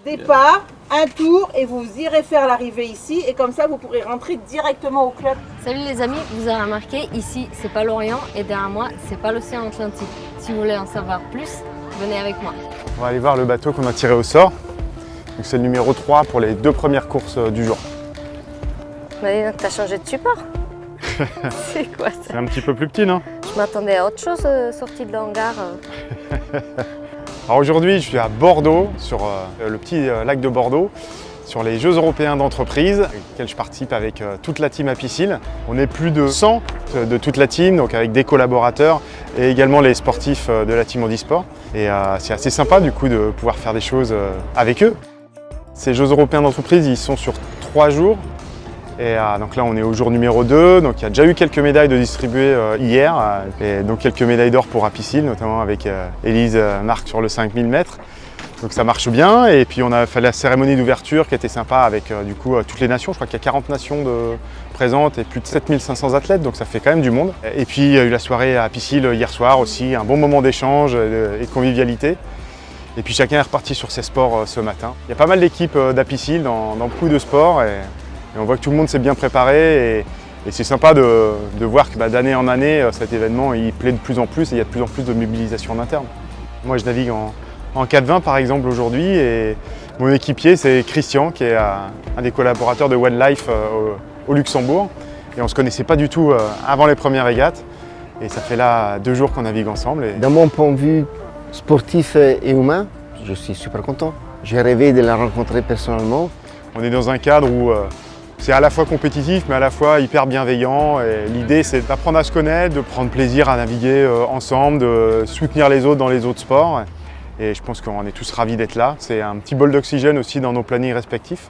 départ, un tour et vous irez faire l'arrivée ici et comme ça vous pourrez rentrer directement au club. Salut les amis, vous avez remarqué, ici c'est pas l'Orient et derrière moi c'est pas l'océan Atlantique. Si vous voulez en savoir plus, venez avec moi. On va aller voir le bateau qu'on a tiré au sort. C'est le numéro 3 pour les 2 premières courses du jour. Mais t'as changé de support. C'est quoi ça? C'est un petit peu plus petit, non? Je m'attendais à autre chose sortie de l'hangar. Alors aujourd'hui, je suis à Bordeaux, sur le petit lac de Bordeaux, sur les Jeux européens d'entreprise, auxquels je participe avec toute la team Apicil. On est plus de 100 de toute la team, donc avec des collaborateurs et également les sportifs de la team Handisport. Et c'est assez sympa du coup de pouvoir faire des choses avec eux. Ces Jeux européens d'entreprise, ils sont sur 3 jours. Et donc là on est au jour numéro 2, donc il y a déjà eu quelques médailles de distribuer hier, et donc quelques médailles d'or pour Apicil, notamment avec Élise Marc sur le 5000 mètres. Donc ça marche bien, et puis on a fait la cérémonie d'ouverture qui était sympa avec du coup toutes les nations. Je crois qu'il y a 40 nations présentes et plus de 7500 athlètes, donc ça fait quand même du monde. Et puis il y a eu la soirée à Apicil hier soir aussi, un bon moment d'échange et de convivialité. Et puis chacun est reparti sur ses sports ce matin. Il y a pas mal d'équipes d'Apicil dans beaucoup de sports. Et on voit que tout le monde s'est bien préparé et c'est sympa de voir que d'année en année, cet événement il plaît de plus en plus et il y a de plus en plus de mobilisation en interne. Moi je navigue en 420 par exemple aujourd'hui et mon équipier c'est Christian qui est un des collaborateurs de Wildlife au Luxembourg. Et on ne se connaissait pas du tout avant les premières régates et ça fait là 2 jours qu'on navigue ensemble. D'un mon point de vue sportif et humain, je suis super content. J'ai rêvé de la rencontrer personnellement. On est dans un cadre où c'est à la fois compétitif mais à la fois hyper bienveillant. L'idée c'est d'apprendre à se connaître, de prendre plaisir à naviguer ensemble, de soutenir les autres dans les autres sports. Et je pense qu'on est tous ravis d'être là. C'est un petit bol d'oxygène aussi dans nos plannings respectifs.